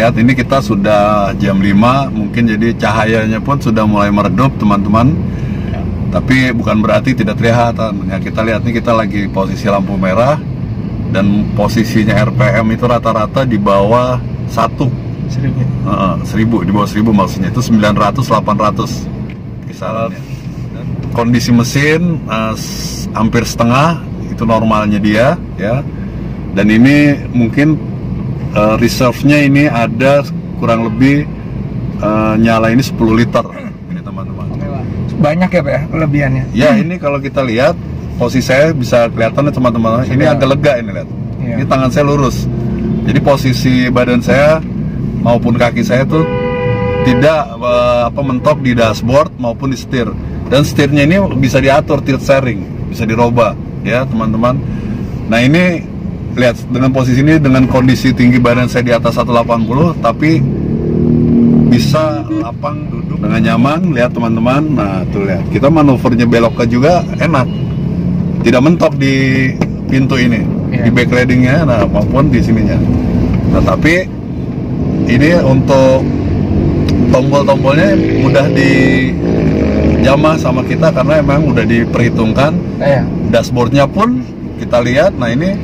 lihat ini kita sudah jam 5, mungkin jadi cahayanya pun sudah mulai meredup teman-teman. Tapi bukan berarti tidak kelihatan. Ya, kita lihat nih, kita lagi posisi lampu merah dan posisinya RPM itu rata-rata di bawah 1.000. 1000, di bawah 1000 maksudnya, itu 900 800 kisarannya. Kondisi mesin hampir setengah itu normalnya dia ya. Dan ini mungkin reserve-nya ini ada kurang lebih nyala ini 10 liter ini teman-teman. Banyak ya Pak ya kelebihannya? Ya ini kalau kita lihat posisi saya bisa kelihatan ya teman-teman. Ini agak lega ini, lihat. Iya. Ini tangan saya lurus. Jadi posisi badan saya maupun kaki saya tuh tidak mentok di dashboard maupun di setir. Dan setirnya ini bisa diatur tilt steering, bisa dirubah ya teman-teman. Nah ini lihat dengan posisi ini, dengan kondisi tinggi badan saya di atas 180, tapi bisa lapang duduk dengan nyaman, lihat teman-teman. Nah tuh lihat, kita manuvernya beloknya juga enak, tidak mentok di pintu ini, di backlightingnya, nah maupun di sininya. Nah tapi ini untuk tombol-tombolnya mudah dijamah sama kita karena emang udah diperhitungkan. Dashboardnya pun kita lihat, nah ini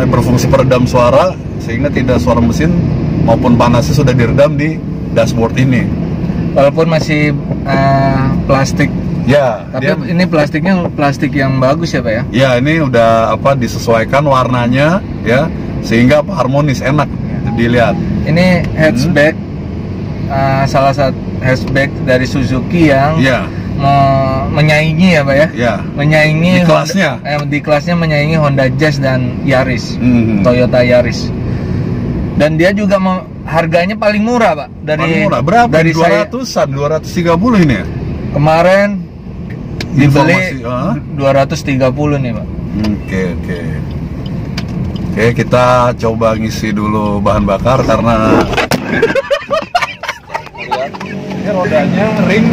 berfungsi peredam suara sehingga tidak suara mesin maupun panasnya sudah diredam di dashboard ini. Walaupun masih plastik. Ya. Tapi ini plastiknya plastik yang bagus ya Pak ya? Ya ini udah disesuaikan warnanya ya, sehingga harmonis, enak dilihat. Ini hatchback, salah satu hatchback dari Suzuki yang menyaingi ya Pak ya? Ya. Menyaingi di kelasnya. Di kelasnya menyaingi Honda Jazz dan Yaris, Toyota Yaris. Dan dia juga harganya paling murah Pak. Paling murah berapa? Dari 200-an, 230 ini ya? Kemarin dibeli 230 nih Pak. Oke, kita coba ngisi dulu bahan bakar karena ini rodanya ring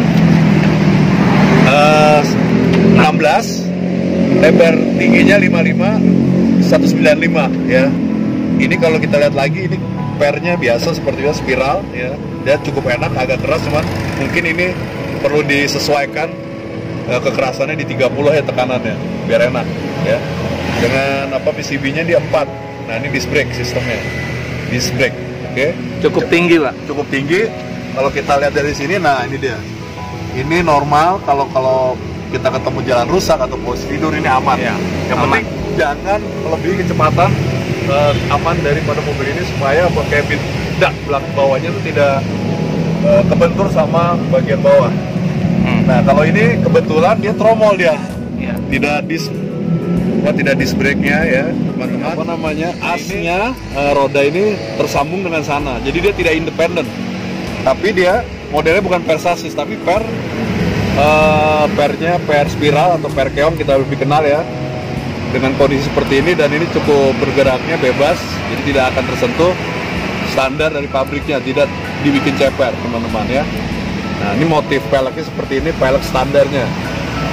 16, lebar tingginya 55, 195 ya. Ini kalau kita lihat lagi, ini pernya biasa seperti biasa spiral ya. Dia cukup enak, agak keras, cuman mungkin ini perlu disesuaikan kekerasannya di 30 ya tekanannya biar enak ya. Dengan PCB-nya di 4. Nah ini disc brake sistemnya, disc brake. Oke. Cukup tinggi Pak. Cukup tinggi. Kalau kita lihat dari sini, nah ini dia. Ini normal. Kalau kita ketemu jalan rusak atau posisi tidur, ini aman. Ya. Yang penting jangan melebihi kecepatan aman daripada mobil ini supaya kayak belakang bawahnya itu tidak kebentur sama bagian bawah. Nah kalau ini kebetulan dia tromol dia, tidak disc brake-nya ya teman-teman. Asnya roda ini tersambung dengan sana, jadi dia tidak independen. Tapi dia modelnya bukan per sasis, tapi pernya per spiral atau per keong, kita lebih kenal ya. Dengan kondisi seperti ini, dan ini cukup bergeraknya bebas, jadi tidak akan tersentuh standar dari pabriknya, tidak dibikin ceper teman-teman ya. Nah ini motif peleknya seperti ini, pelek standarnya.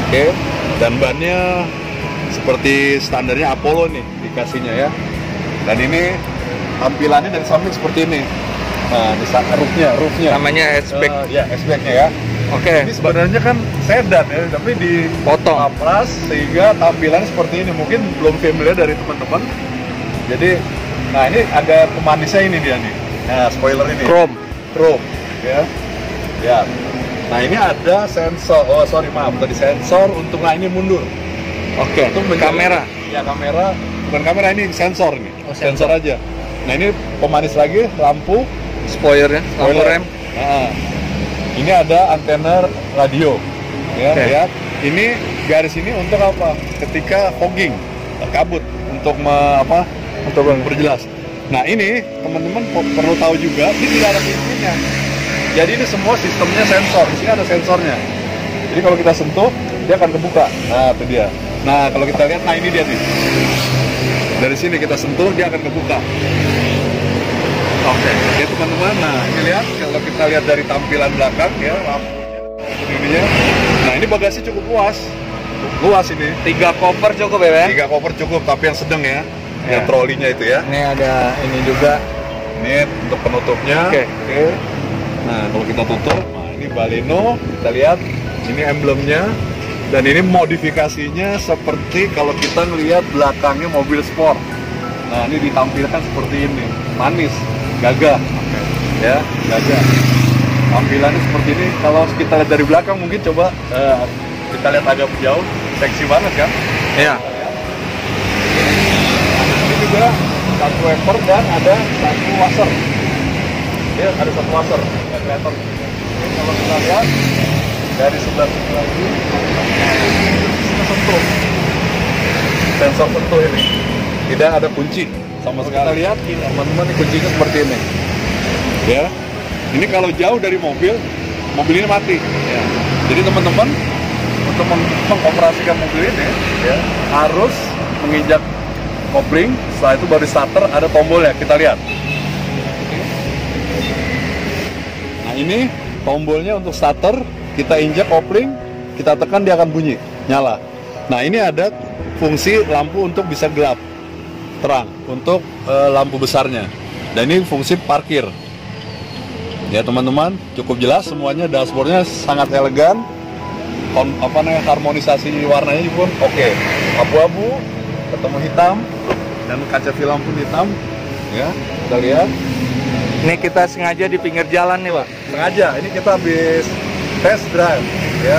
Oke. Dan bannya seperti standarnya Apollo nih dikasihnya ya. Dan ini tampilannya dari samping seperti ini. Nah di roofnya namanya hatchback. Hatchbacknya ya. Oke. Ini sebenarnya kan sedan ya, tapi dipotong laplas sehingga tampilannya seperti ini. Mungkin belum familiar dari teman-teman. Jadi, nah ini ada pemanisnya ini dia nih. Nah spoiler ini. Chrome ya. Ya. Nah ini ada sensor. Oh sorry maaf, tadi sensor untuk ini mundur. Oke. Untuk kamera. Ya kamera, bukan kamera, ini sensor nih. Oh, sensor aja. Nah ini pemanis lagi, lampu, spoilernya, lampu rem. Nah, ini ada antena radio. Ya, lihat. Ini garis ini untuk apa? Ketika fogging, kabut, untuk memperjelas. Nah ini teman-teman perlu tahu juga, ini tidak ada pintunya. Jadi ini semua sistemnya sensor. Di sini ada sensornya. Jadi kalau kita sentuh, dia akan kebuka. Nah itu dia. Nah kalau kita lihat, nah ini dia nih. Dari sini kita sentuh, dia akan kebuka. Oke, teman-teman. Nah ini lihat, kalau kita lihat dari tampilan belakang ya, lampunya, nah ini bagasi cukup luas ini. 3 koper cukup ya? 3 koper cukup, tapi yang sedang ya, yang trolinya itu ya. Ini ada ini juga Ini untuk penutupnya. Oke. Nah, kalau kita tutup, nah ini Baleno, kita lihat ini emblemnya. Dan ini modifikasinya seperti kalau kita ngelihat belakangnya mobil sport. Nah, ini ditampilkan seperti ini, manis, gagah, ya, gagah. Tampilannya seperti ini. Kalau kita lihat dari belakang, mungkin coba kita lihat agak jauh, seksi banget kan? Iya. Ini juga satu wiper dan ada satu washer. Ya, ada satu washer, nggak kelihatan. Ini kalau kita lihat dari sebelah sini lagi, sentuh, sensor sentuh ini, tidak ada kunci sama sekali. Kita lihat, teman-teman, ini kuncinya seperti ini. Ya, ini kalau jauh dari mobil ini mati. Ya. Jadi teman-teman untuk mengoperasikan mobil ini, ya, harus menginjak kopling. Setelah itu baru starter, ada tombolnya. Kita lihat. Nah, ini tombolnya untuk starter. Kita injak kopling, kita tekan, dia akan bunyi, nyala. Nah, ini ada fungsi lampu untuk bisa gelap, terang, untuk lampu besarnya. Dan ini fungsi parkir. Ya teman-teman, cukup jelas semuanya. Dashboardnya sangat elegan. Harmonisasi warnanya pun oke. Abu-abu, ketemu hitam, dan kaca film pun hitam. Ya, kita lihat. Ini kita sengaja di pinggir jalan nih, Pak. Sengaja, ini kita habis test drive, ya.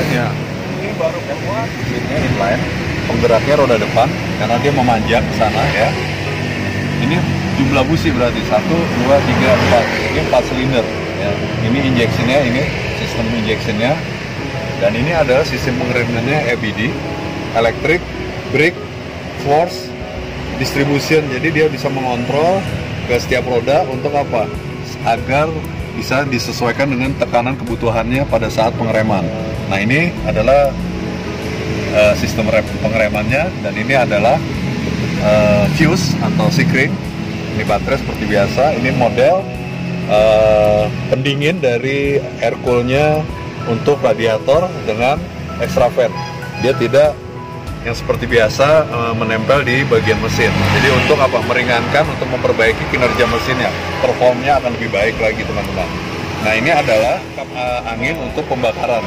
Ini baru keluar, ini inline, penggeraknya roda depan, karena dia memanjang ke sana, ya. Ini jumlah busi berarti 1, 2, 3, 4. Ini 4 silinder, ya. Ini injeksinya, ini sistem injeksinya, dan ini adalah sistem pengeremannya EBD, electric, brake, force, distribution. Jadi dia bisa mengontrol ke setiap roda untuk apa? Agar bisa disesuaikan dengan tekanan kebutuhannya pada saat pengereman. Nah, ini adalah sistem pengeremannya, dan ini adalah fuse atau C-ring. Ini baterai seperti biasa. Ini model pendingin dari air coolnya untuk radiator dengan extra fan. Dia tidak yang seperti biasa menempel di bagian mesin. Jadi untuk apa? Meringankan, untuk memperbaiki kinerja mesinnya, performnya akan lebih baik lagi, teman-teman. Nah, ini adalah angin untuk pembakaran,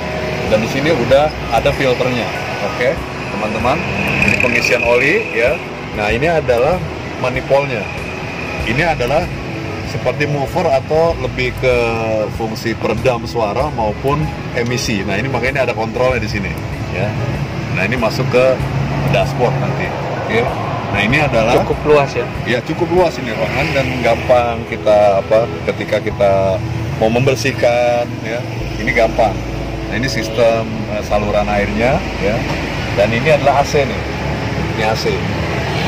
dan di sini udah ada filternya. Oke, teman-teman, ini pengisian oli, ya. Nah, ini adalah manifoldnya. Ini adalah seperti mover atau lebih ke fungsi peredam suara maupun emisi. Nah, ini makanya ada kontrolnya di sini, ya. Nah, ini masuk ke dashboard nanti. Oke. Nah, ini adalah cukup luas, ya. Ya, cukup luas ini ruangan, dan gampang kita ketika kita mau membersihkan, ya. Ini gampang. Nah, ini sistem saluran airnya, ya. Dan ini adalah AC nih. Ini AC.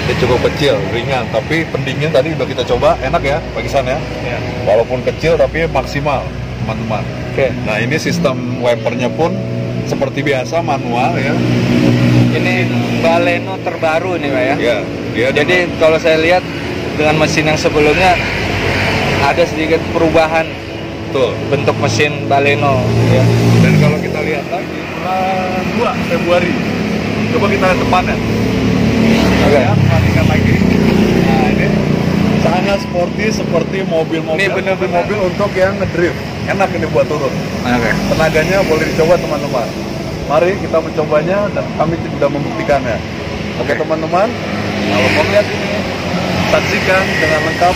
Dia cukup kecil, ringan, tapi pendingin tadi udah kita coba, enak ya, Pak Gisan ya. Ya. Walaupun kecil tapi maksimal, teman-teman. Oke. Nah, ini sistem wipernya pun seperti biasa manual, ya. Ini Baleno terbaru nih, Pak, ya. Ya, dia jadi kalau saya lihat dengan mesin yang sebelumnya ada sedikit perubahan. Betul. Bentuk mesin Baleno, ya. Dan kalau kita lihat lagi bulan 2 Februari, coba kita lihat depannya. Oke. Ya, perhatikan lagi. Nah, ini sangat sporty seperti mobil-mobil. Ini benar-benar mobil untuk yang ngedrift. Enak ini buat turun. Oke. Tenaganya boleh dicoba, teman-teman. Mari kita mencobanya, dan kami sudah membuktikannya. Oke, teman-teman, kalau mau lihat ini, saksikan dengan lengkap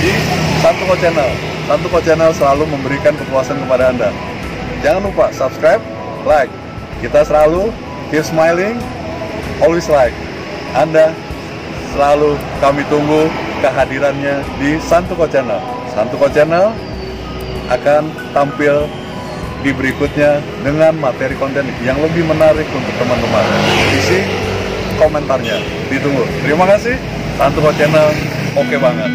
di Santuko Channel. Santuko Channel selalu memberikan kepuasan kepada Anda. Jangan lupa subscribe, like. Kita selalu keep smiling, always like. Anda selalu kami tunggu kehadirannya di Santuko Channel. Santuko Channel akan tampil di berikutnya dengan materi konten yang lebih menarik untuk teman-teman. Isi komentarnya, ditunggu. Terima kasih. Santuko Channel, oke banget.